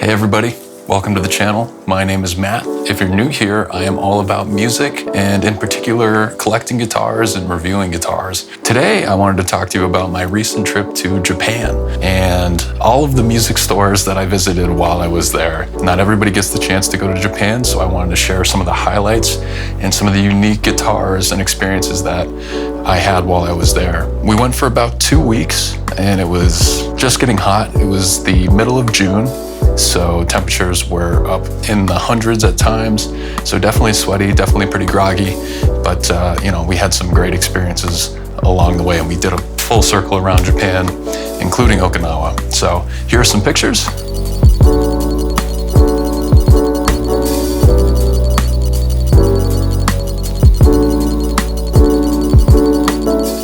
Hey everybody, welcome to the channel. My name is Matt. If you're new here, I am all about music and in particular collecting guitars and reviewing guitars. Today I wanted to talk to you about my recent trip to Japan and all of the music stores that I visited while I was there. Not everybody gets the chance to go to Japan, so I wanted to share some of the highlights and some of the unique guitars and experiences that I had while I was there. We went for about 2 weeks and it was just getting hot. It was the middle of June. So temperatures were up in the hundreds at times. So definitely sweaty, definitely pretty groggy. But we had some great experiences along the way and we did a full circle around Japan, including Okinawa. So here are some pictures.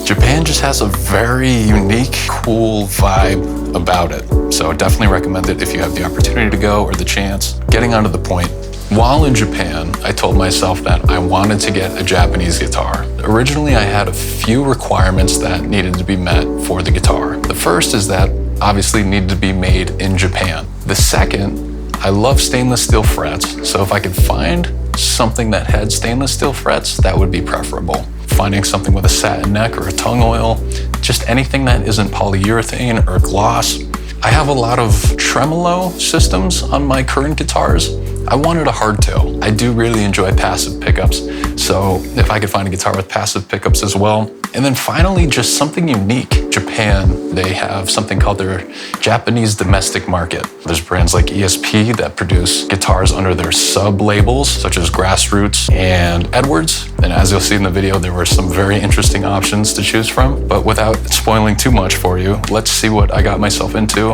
Japan just has a very unique, cool vibe about it. So definitely recommend it if you have the opportunity to go or the chance. Getting onto the point, while in Japan, I told myself that I wanted to get a Japanese guitar. Originally, I had a few requirements that needed to be met for the guitar. The first is that obviously it needed to be made in Japan. The second, I love stainless steel frets. So if I could find something that had stainless steel frets, that would be preferable. Finding something with a satin neck or a tongue oil, just anything that isn't polyurethane or gloss. I have a lot of tremolo systems on my current guitars. I wanted a hardtail. I do really enjoy passive pickups, so if I could find a guitar with passive pickups as well. And then finally, just something unique. Japan, they have something called their Japanese domestic market. There's brands like ESP that produce guitars under their sub-labels, such as Grassroots and Edwards. And as you'll see in the video, there were some very interesting options to choose from. But without spoiling too much for you, let's see what I got myself into,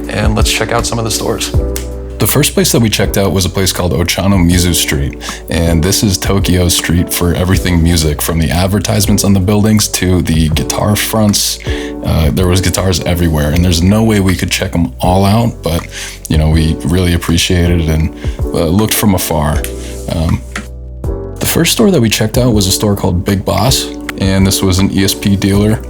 and let's check out some of the stores. The first place that we checked out was a place called Ochanomizu Street, and this is Tokyo Street for everything music, from the advertisements on the buildings to the guitar fronts. There was guitars everywhere, and there's no way we could check them all out, but we really appreciated it and looked from afar. The first store that we checked out was a store called Big Boss, and this was an ESP dealer.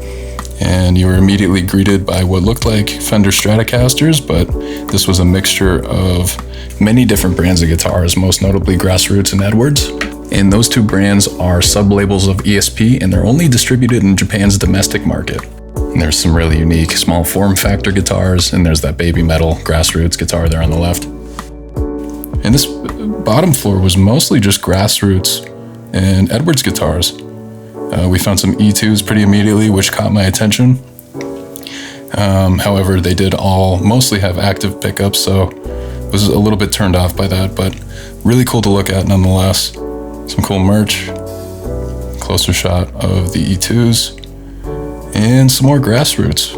And you were immediately greeted by what looked like Fender Stratocasters, but this was a mixture of many different brands of guitars, most notably Grassroots and Edwards. And those two brands are sub-labels of ESP, and they're only distributed in Japan's domestic market. And there's some really unique small form factor guitars, and there's that baby metal Grassroots guitar there on the left. And this bottom floor was mostly just Grassroots and Edwards guitars. We found some E2s pretty immediately, which caught my attention. However, they did all mostly have active pickups, so I was a little bit turned off by that, but really cool to look at nonetheless. Some cool merch, closer shot of the E2s, and some more Grassroots.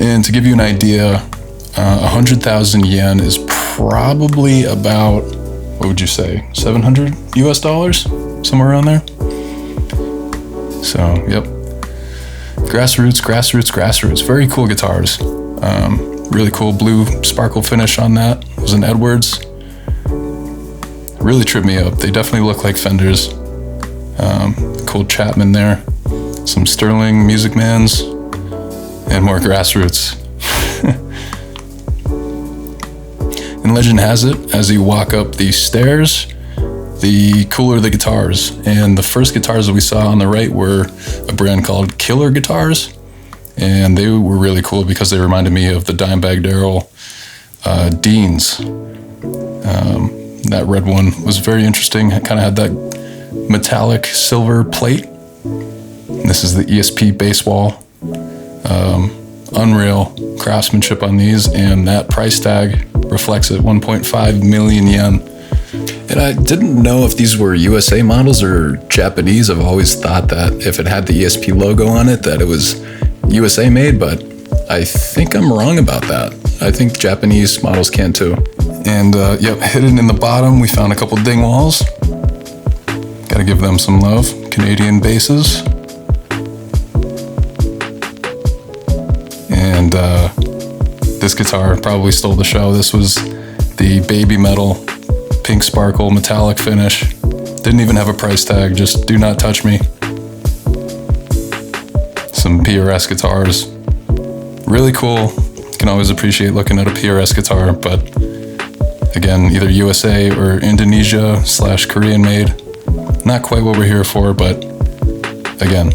And to give you an idea, 100,000 yen is probably about, what would you say, 700 US dollars? Somewhere around there. So, yep. Grassroots. Very cool guitars. Really cool blue sparkle finish on that. It was an Edwards. Really tripped me up. They definitely look like Fenders. Cool Chapman there. Some Sterling Music Mans. And more Grassroots. And legend has it, as you walk up these stairs, the cooler the guitars. And the first guitars that we saw on the right were a brand called Killer Guitars. And they were really cool because they reminded me of the Dimebag Darrell Deans. That red one was very interesting. It kind of had that metallic silver plate. And this is the ESP bass wall. Unreal craftsmanship on these, and that price tag reflects it, 1.5 million yen. And I didn't know if these were USA models or Japanese. I've always thought that if it had the ESP logo on it, that it was USA made, but I think I'm wrong about that. I think Japanese models can too. And yep, hidden in the bottom, we found a couple ding walls. Gotta give them some love. Canadian basses. And this guitar probably stole the show. This was the baby metal pink sparkle metallic finish. Didn't even have a price tag, just do not touch me. Some PRS guitars. Really cool. can always appreciate looking at a PRS guitar, but again, either USA or Indonesia / Korean made. Not quite what we're here for, but again,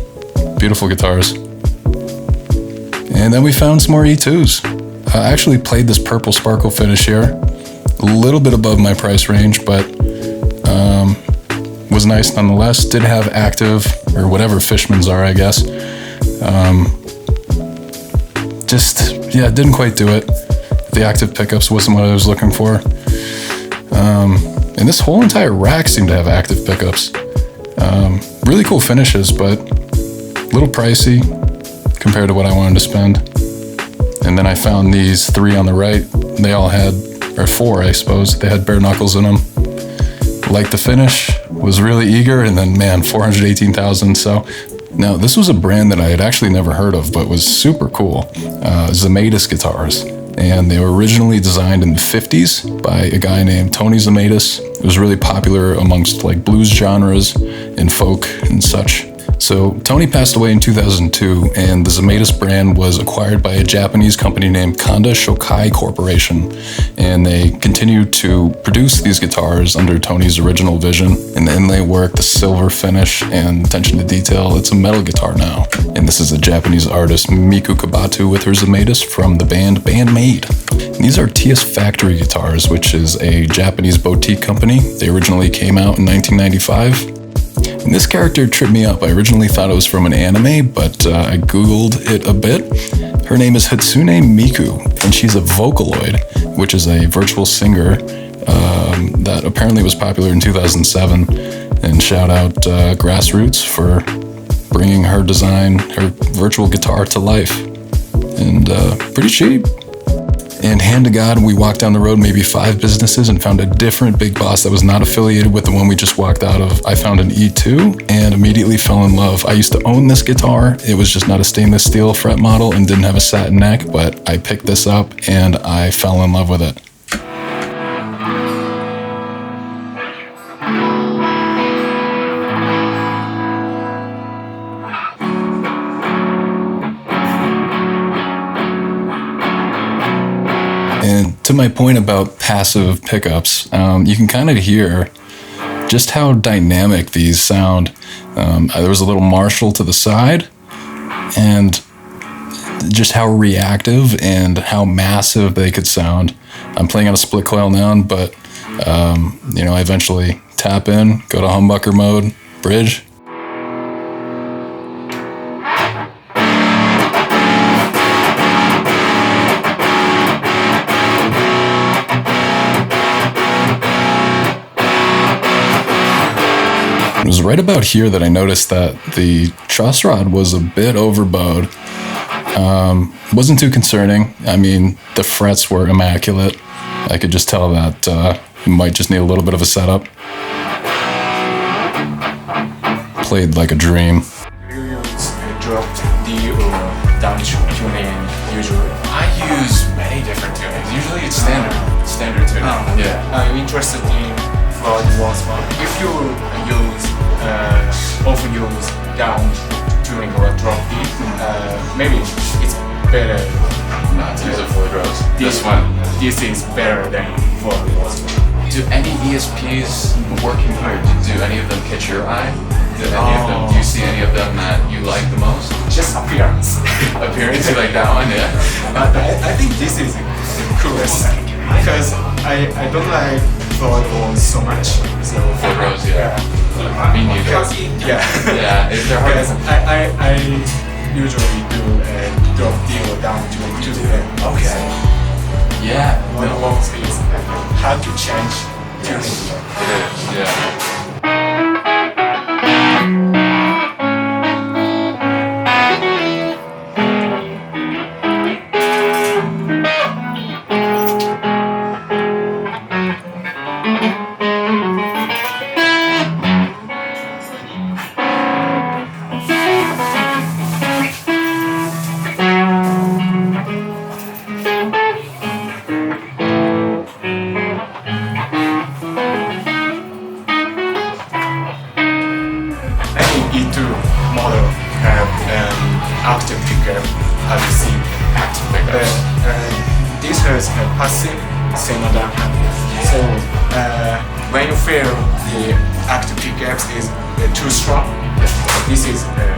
beautiful guitars. And then we found some more E2s. I actually played this purple sparkle finish here, a little bit above my price range, but was nice nonetheless. Did have active, or whatever Fishmans are, I guess. It didn't quite do it. The active pickups wasn't what I was looking for. And this whole entire rack seemed to have active pickups. Really cool finishes, but a little pricey compared to what I wanted to spend. And then I found these 3 on the right. They all had, or 4, I suppose. They had bare knuckles in them. Liked the finish, was really eager, and then, man, 418,000. So now this was a brand that I had actually never heard of, but was super cool. Zamatis guitars. And they were originally designed in the 50s by a guy named Tony Zamatis. It was really popular amongst like blues genres and folk and such. So Tony passed away in 2002, and the Zamatis brand was acquired by a Japanese company named Kanda Shokai Corporation. And they continued to produce these guitars under Tony's original vision. And the inlay work, the silver finish, and attention to detail, it's a metal guitar now. And this is a Japanese artist, Miku Kabatu, with her Zamatis from the band Bandmade. And these are TS Factory guitars, which is a Japanese boutique company. They originally came out in 1995. And this character tripped me up. I originally thought it was from an anime, but I Googled it a bit. Her name is Hatsune Miku, and she's a Vocaloid, which is a virtual singer that apparently was popular in 2007. And shout out Grassroots for bringing her design, her virtual guitar to life. And pretty cheap. And hand to God, we walked down the road maybe 5 businesses and found a different big boss that was not affiliated with the one we just walked out of. I found an E2 and immediately fell in love. I used to own this guitar. It was just not a stainless steel fret model and didn't have a satin neck, but I picked this up and I fell in love with it. And to my point about passive pickups, you can kind of hear just how dynamic these sound. There was a little Marshall to the side, and just how reactive and how massive they could sound. I'm playing on a split coil now, but I eventually tap in, go to humbucker mode, bridge. It was right about here that I noticed that the truss rod was a bit overbowed. Wasn't too concerning. I mean, the frets were immaculate. I could just tell that it might just need a little bit of a setup. Played like a dream. Do you use drop D or down tuning usually? I use many different tunings. Usually it's standard tuning. Yeah. I'm interested in flood walls one. If you often use down tuning or drop D, maybe it's better not to use a Floyd Rose. This is better than flood walls. Do any ESPs working here, do any of them catch your eye? Do you see any of them that you like the most? Just appearance. Appearance, you like that one, yeah? But I think this is the coolest because I don't like flood walls so much. So Floyd Rose, yeah. Me neither. Yeah. Yeah, they're hard. Because I usually do drop D or down to the end. Okay. Yeah. One walls is hard to change tuning. It is, yeah. aggressive, same other hand. So when you feel the active pickups is too strong, this is better.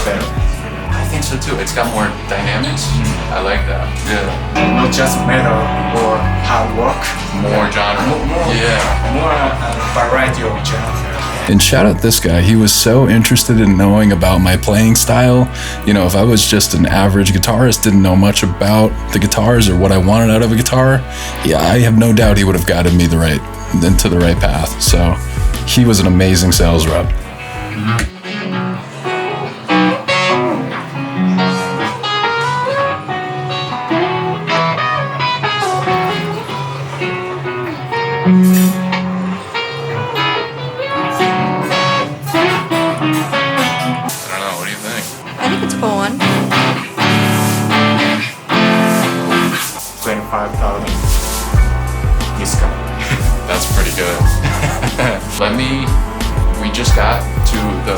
I think so too. It's got more dynamics. I like that. Yeah. Not just metal or hard work. More genre. More variety of genre. And shout out this guy. He was so interested in knowing about my playing style. You know, if I was just an average guitarist, didn't know much about the guitars or what I wanted out of a guitar, yeah, I have no doubt he would have guided me into the right path. So he was an amazing sales rep. I think it's a cool one. 25,000 discount. That's pretty good. We just got to the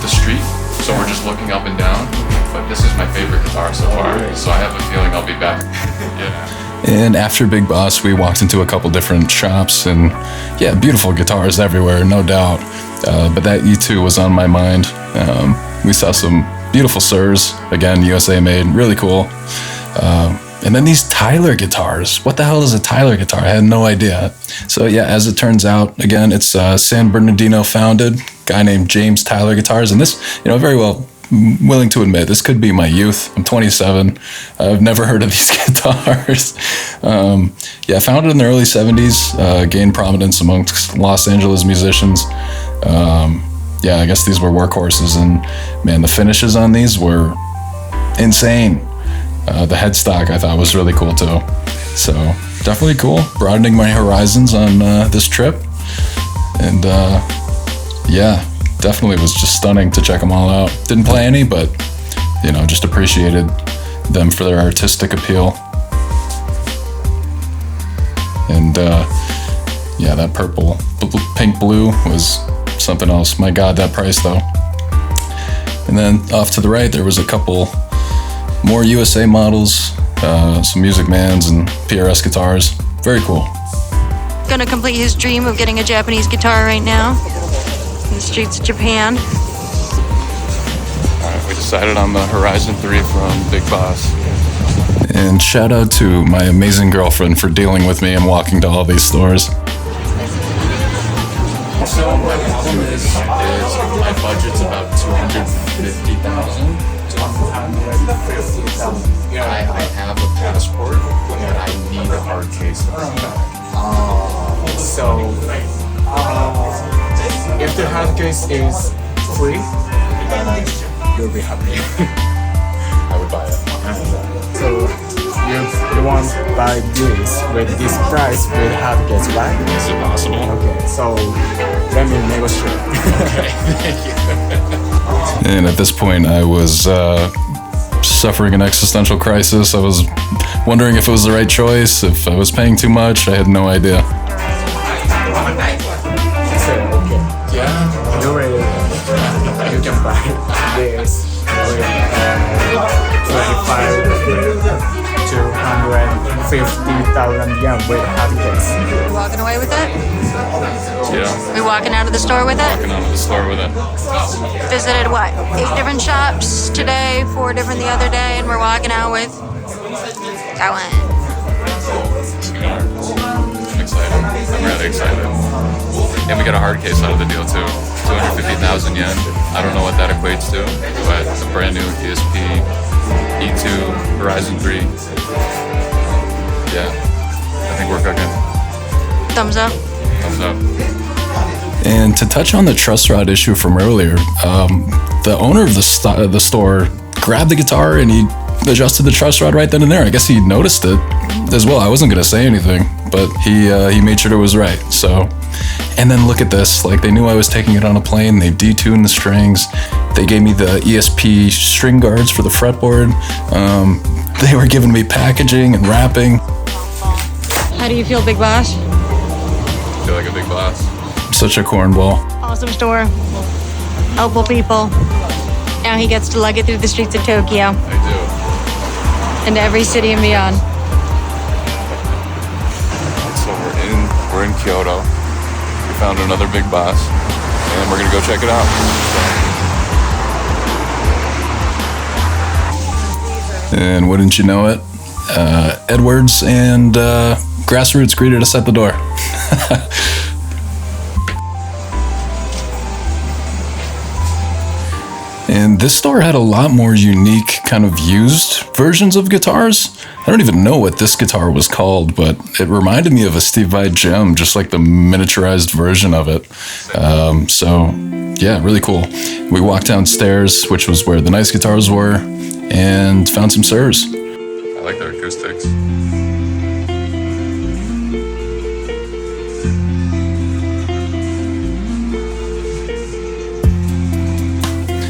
street, so we're just looking up and down, but this is my favorite guitar so far, so I have a feeling I'll be back. Yeah. And after Big Boss, we walked into a couple different shops, and yeah, beautiful guitars everywhere, no doubt. But that E2 was on my mind. We saw some beautiful Sirs, again, USA made, really cool. And then these Tyler guitars. What the hell is a Tyler guitar? I had no idea. So yeah, as it turns out, again, it's San Bernardino founded, guy named James Tyler Guitars. And this, very well willing to admit, this could be my youth. I'm 27. I've never heard of these guitars. Yeah, founded in the early 70s, gained prominence amongst Los Angeles musicians. Yeah, I guess these were workhorses, and man, the finishes on these were insane. The headstock I thought was really cool too. So definitely cool, broadening my horizons on this trip. And yeah, definitely was just stunning to check them all out. Didn't play any, but just appreciated them for their artistic appeal. And yeah, that pink blue was something else. My God, that price though. And then off to the right, there was a couple more USA models, some Music Mans and PRS guitars. Very cool. Gonna complete his dream of getting a Japanese guitar right now in the streets of Japan. All right, we decided on the Horizon 3 from Big Boss. And shout out to my amazing girlfriend for dealing with me and walking to all these stores. So my problem is my budget's about $250,000. I have a passport, but I need a hard case. So if the hard case is free, you'll be happy. I would buy it. So you want to buy this with this price with hard case, right? Is it possible? Okay, so let me negotiate. Okay, thank you. And at this point, I was suffering an existential crisis. I was wondering if it was the right choice, if I was paying too much. I had no idea. So, okay. Yeah. You can buy this with 250,000 yen with hard case. You walking away with it? Yeah. We walking out of the store with it? Walking out of the store with it. Visited what? 8 different shops today, 4 different the other day, and we're walking out with that one. I'm excited. I'm really excited. And we got a hard case out of the deal too. 250,000 yen. I don't know what that equates to, but it's a brand new ESP E2 Horizon 3. Yeah, I think we're cooking. Thumbs up. Thumbs up. And to touch on the truss rod issue from earlier, the owner of the store grabbed the guitar and he adjusted the truss rod right then and there. I guess he noticed it as well. I wasn't gonna say anything, but he made sure it was right. So, and then look at this. Like, they knew I was taking it on a plane. They detuned the strings. They gave me the ESP string guards for the fretboard. They were giving me packaging and wrapping. How do you feel, Big Boss? I feel like a big boss. Such a cornball. Awesome store. Helpful people. Now he gets to lug it through the streets of Tokyo I do. and every city and beyond. Kyoto. We found another big boss, and we're gonna go check it out. And wouldn't you know it, Edwards and Grassroots greeted us at the door. And this store had a lot more unique kind of used versions of guitars. I don't even know what this guitar was called, but it reminded me of a Steve Vai gem, just like the miniaturized version of it. So yeah, really cool. We walked downstairs, which was where the nice guitars were, and found some Sirs. I like their acoustics.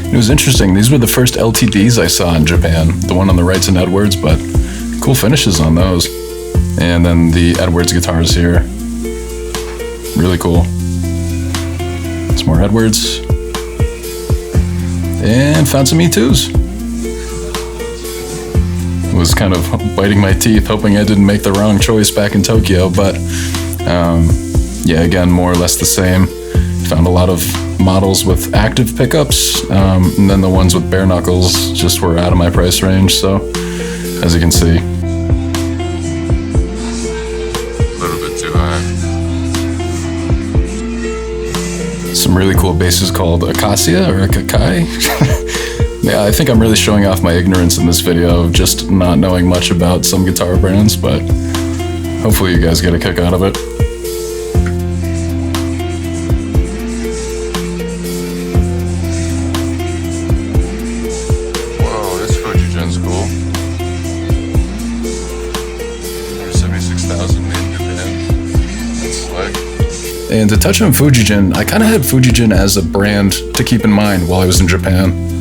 It was interesting. These were the first LTDs I saw in Japan. The one on the right's an Edwards, but cool finishes on those. And then the Edwards guitars here. Really cool. Some more Edwards. And found some E2s. Was kind of biting my teeth, hoping I didn't make the wrong choice back in Tokyo, but yeah, again, more or less the same. Found a lot of models with active pickups, and then the ones with bare knuckles just were out of my price range, so as you can see. A little bit too high. Some really cool basses called Acacia or Akakai. Yeah, I think I'm really showing off my ignorance in this video of just not knowing much about some guitar brands, but hopefully you guys get a kick out of it. Whoa, this Fujigen's cool. 76,000 made in Japan. That's slick. And to touch on Fujigen, I kind of had Fujigen as a brand to keep in mind while I was in Japan.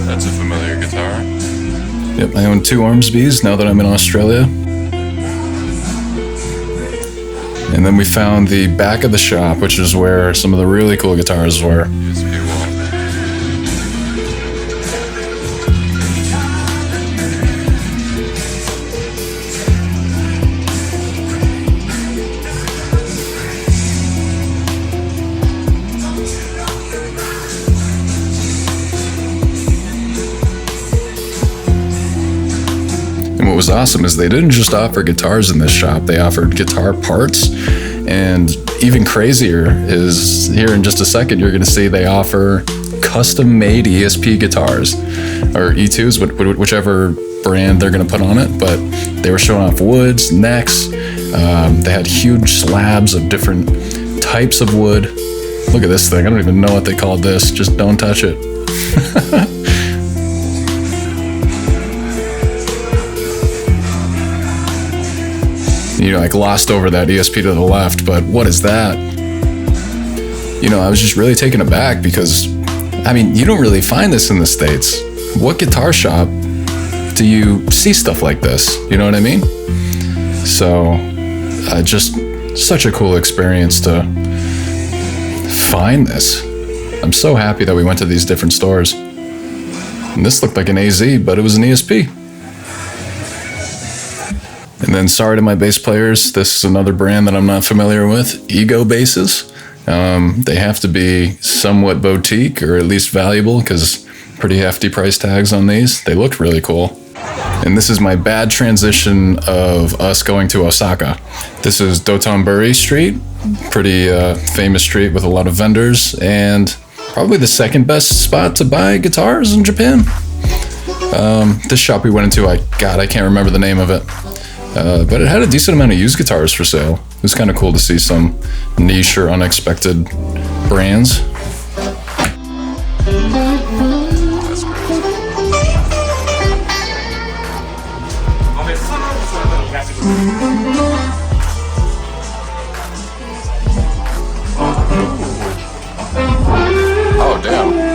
That's a familiar guitar. Yep, I own 2 Ormsbys now that I'm in Australia. And then we found the back of the shop, which is where some of the really cool guitars were. And what was awesome is they didn't just offer guitars in this shop, they offered guitar parts. And even crazier is, here in just a second, you're gonna see they offer custom-made ESP guitars, or E2s, whichever brand they're gonna put on it, but they were showing off woods, necks, they had huge slabs of different types of wood. Look at this thing, I don't even know what they called this, just don't touch it. You know, I glossed over that ESP to the left, but what is that? You know, I was just really taken aback because, I mean, you don't really find this in the States. What guitar shop do you see stuff like this? You know what I mean? So, just such a cool experience to find this. I'm so happy that we went to these different stores. And this looked like an AZ, but it was an ESP. And then sorry to my bass players, this is another brand that I'm not familiar with, Ego basses. They have to be somewhat boutique or at least valuable because pretty hefty price tags on these. They looked really cool. And this is my bad transition of us going to Osaka. This is Dotonbori Street, pretty famous street with a lot of vendors, and probably the second best spot to buy guitars in Japan. This shop we went into, I can't remember the name of it. But it had a decent amount of used guitars for sale. It was kind of cool to see some niche or unexpected brands. That's great. Oh, damn.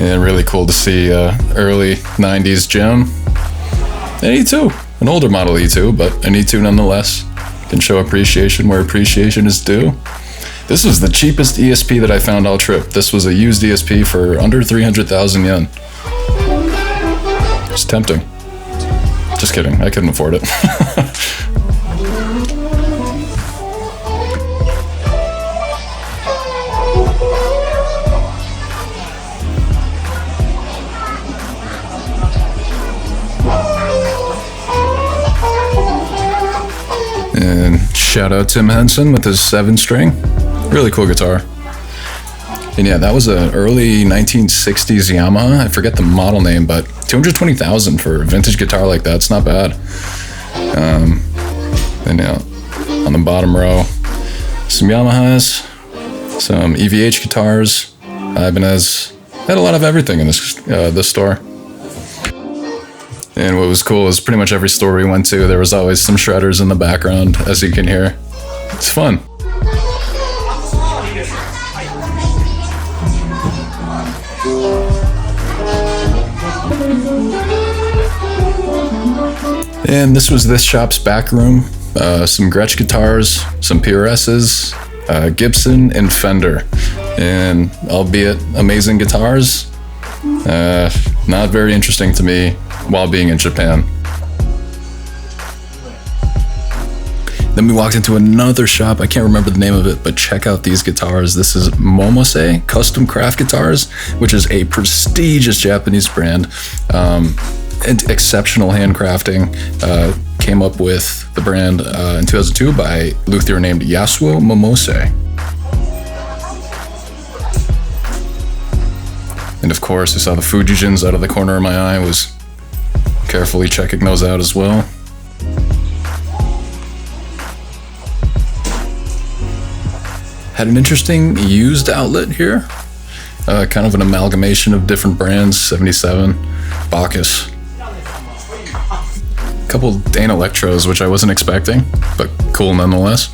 And really cool to see early 90s gem. An E2, an older model E2, but an E2 nonetheless. Can show appreciation where appreciation is due. This was the cheapest ESP that I found all trip. This was a used ESP for under 300,000 yen. It's tempting. Just kidding, I couldn't afford it. And shout out Tim Henson with his 7-string. Really cool guitar. And yeah, that was an early 1960s Yamaha. I forget the model name, but 220,000 for a vintage guitar like that's not bad. And yeah, on the bottom row, some Yamahas, some EVH guitars. Ibanez had a lot of everything in this store. And what was cool is pretty much every store we went to, there was always some shredders in the background, as you can hear. It's fun. And this was this shop's back room. Some Gretsch guitars, some PRSs, Gibson, and Fender. And albeit amazing guitars, not very interesting to me while being in Japan. Then we walked into another shop. I can't remember the name of it, but check out these guitars. This is Momose Custom Craft Guitars, which is a prestigious Japanese brand. And exceptional handcrafting. Came up with the brand in 2002 by luthier named Yasuo Momose. And of course, I saw the Fujijins out of the corner of my eye. Was carefully checking those out as well. Had an interesting used outlet here. Kind of an amalgamation of different brands. 77, Bacchus. A couple Dane Electros, which I wasn't expecting, but cool nonetheless.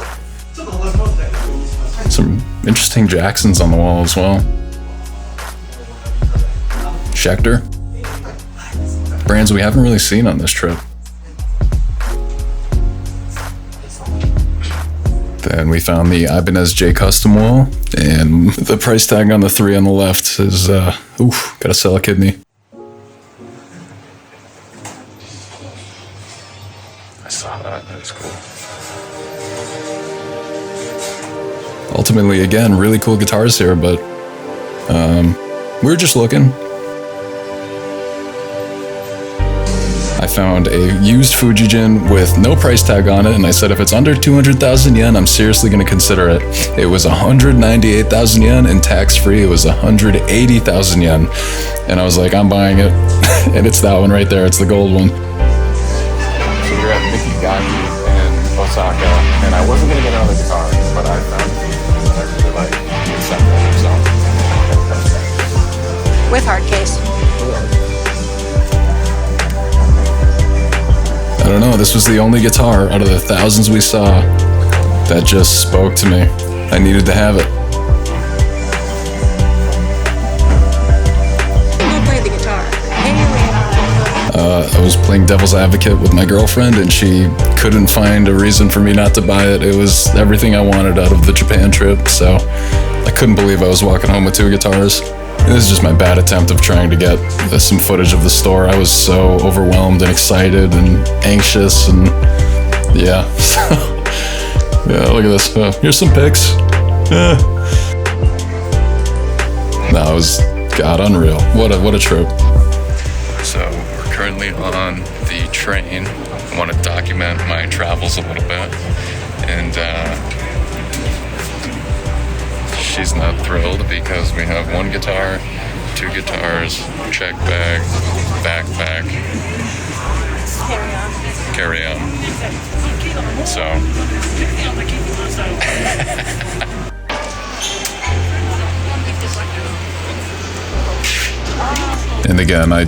Some interesting Jacksons on the wall as well. Schecter. Brands we haven't really seen on this trip. Then we found the Ibanez J Custom wall, and the price tag on the 3 on the left is, gotta sell a kidney. I saw that, that was cool. Ultimately, again, really cool guitars here, but we were just looking. I found a used Fujijin with no price tag on it, and I said if it's under 200,000 yen, I'm seriously going to consider it. It was 198,000 yen, and tax-free it was 180,000 yen. And I was like, I'm buying it. And it's that one right there, it's the gold one. So we're at Mikigami in Osaka, and I wasn't going to get another guitar, but I found a few that I really like. With hard case. I don't know, this was the only guitar out of the thousands we saw that just spoke to me. I needed to have it. Who played the guitar? I was playing devil's advocate with my girlfriend, and she couldn't find a reason for me not to buy it. It was everything I wanted out of the Japan trip, so I couldn't believe I was walking home with 2 guitars. This is just my bad attempt of trying to get some footage of the store. I was so overwhelmed and excited and anxious, and yeah. Yeah, look at this. Here's some pics. No, it was, God, unreal. What a trip. So we're currently on the train. I want to document my travels a little bit, and she's not thrilled because we have 1 guitar, 2 guitars, check bag, backpack, carry on. So, and again, I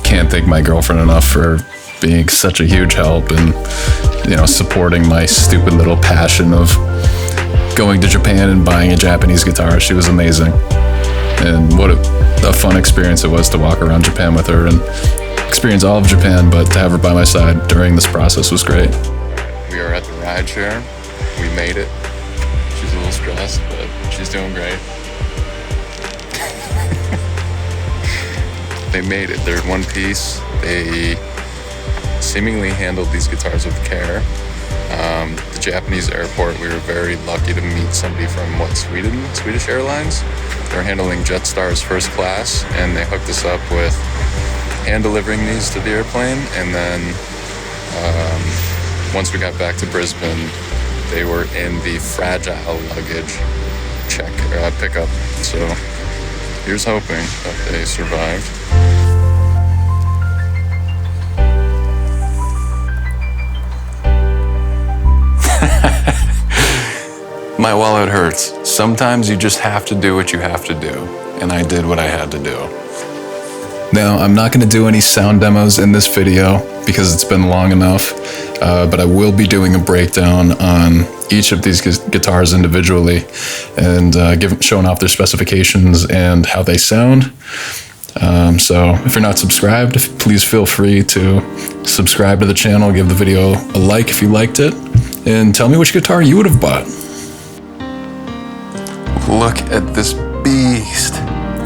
can't thank my girlfriend enough for being such a huge help and, you know, supporting my stupid little passion of going to Japan and buying a Japanese guitar. She was amazing. And what a fun experience it was to walk around Japan with her and experience all of Japan, but to have her by my side during this process was great. We are at the ride share. We made it. She's a little stressed, but she's doing great. They made it. They're in one piece. They seemingly handled these guitars with care. The Japanese airport, we were very lucky to meet somebody from, Swedish Airlines. They're handling Jetstar's first class, and they hooked us up with hand delivering these to the airplane. And then once we got back to Brisbane, they were in the fragile luggage pickup. So here's hoping that they survived. My wallet hurts. Sometimes you just have to do what you have to do, and I did what I had to do. Now, I'm not going to do any sound demos in this video because it's been long enough, but I will be doing a breakdown on each of these guitars individually and showing off their specifications and how they sound. So if you're not subscribed, please feel free to subscribe to the channel, give the video a like if you liked it, and tell me which guitar you would have bought. Look at this beast.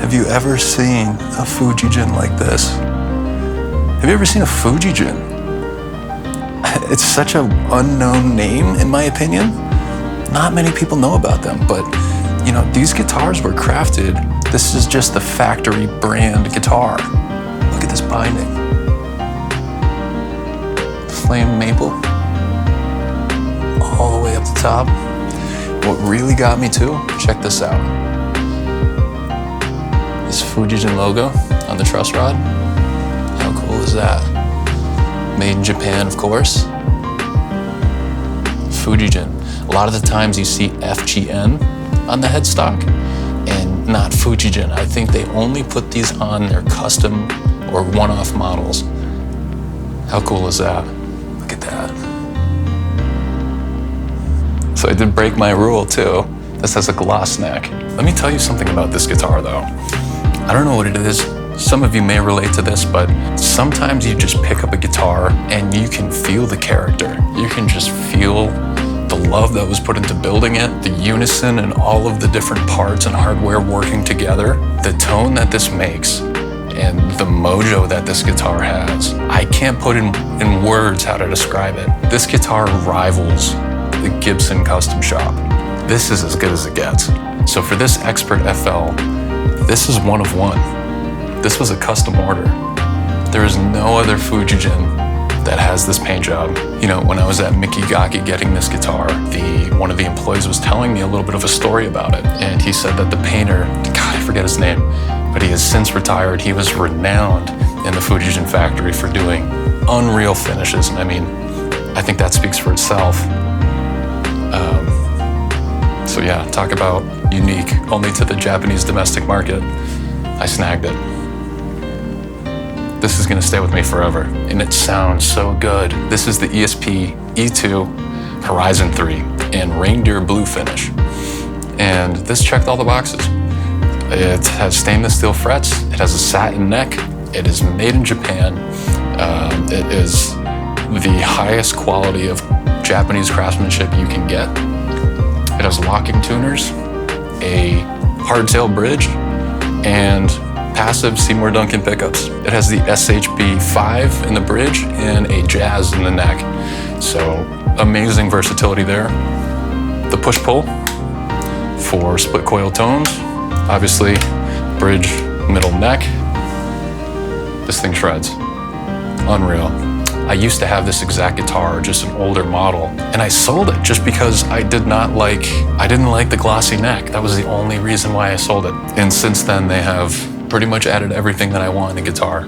Have you ever seen a Fujijin like this? Have you ever seen a Fujijin? It's such an unknown name, in my opinion. Not many people know about them, but you know, these guitars were crafted. This is just the factory brand guitar. Look at this binding. Flame maple. All the way up the top. What really got me too, check this out. This Fujijin logo on the truss rod. How cool is that? Made in Japan, of course. Fujijin. A lot of the times you see FGN on the headstock and not Fujijin. I think they only put these on their custom or one-off models. How cool is that? Look at that. So I did break my rule too. This has a gloss neck. Let me tell you something about this guitar though. I don't know what it is. Some of you may relate to this, but sometimes you just pick up a guitar and you can feel the character. You can just feel the love that was put into building it, the unison and all of the different parts and hardware working together, the tone that this makes, and the mojo that this guitar has. I can't put in words how to describe it. This guitar rivals the Gibson Custom Shop. This is as good as it gets. So for this Expert FL, this is one of one. This was a custom order. There is no other Fujijin that has this paint job. You know, when I was at Mikigaki getting this guitar, one of the employees was telling me a little bit of a story about it. And he said that the painter, God, I forget his name, but he has since retired. He was renowned in the Fujijin factory for doing unreal finishes. And I mean, I think that speaks for itself. So yeah, talk about unique only to the Japanese domestic market. I snagged it. This is gonna stay with me forever, and it sounds so good. This is the ESP E2 Horizon 3 in reindeer blue finish. And this checked all the boxes. It has stainless steel frets, it has a satin neck, it is made in Japan, it is the highest quality of Japanese craftsmanship you can get. It has locking tuners, a hardtail bridge, and passive Seymour Duncan pickups. It has the SHB5 in the bridge and a jazz in the neck. So amazing versatility there. The push-pull for split coil tones. Obviously, bridge, middle neck. This thing shreds. Unreal. I used to have this exact guitar, just an older model, and I sold it just because I didn't like the glossy neck. That was the only reason why I sold it. And since then, they have pretty much added everything that I want in a guitar.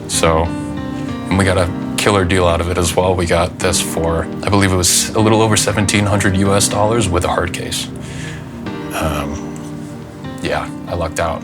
So, and we got a killer deal out of it as well. We got this for, I believe it was a little over $1,700 US with a hard case. Yeah, I lucked out.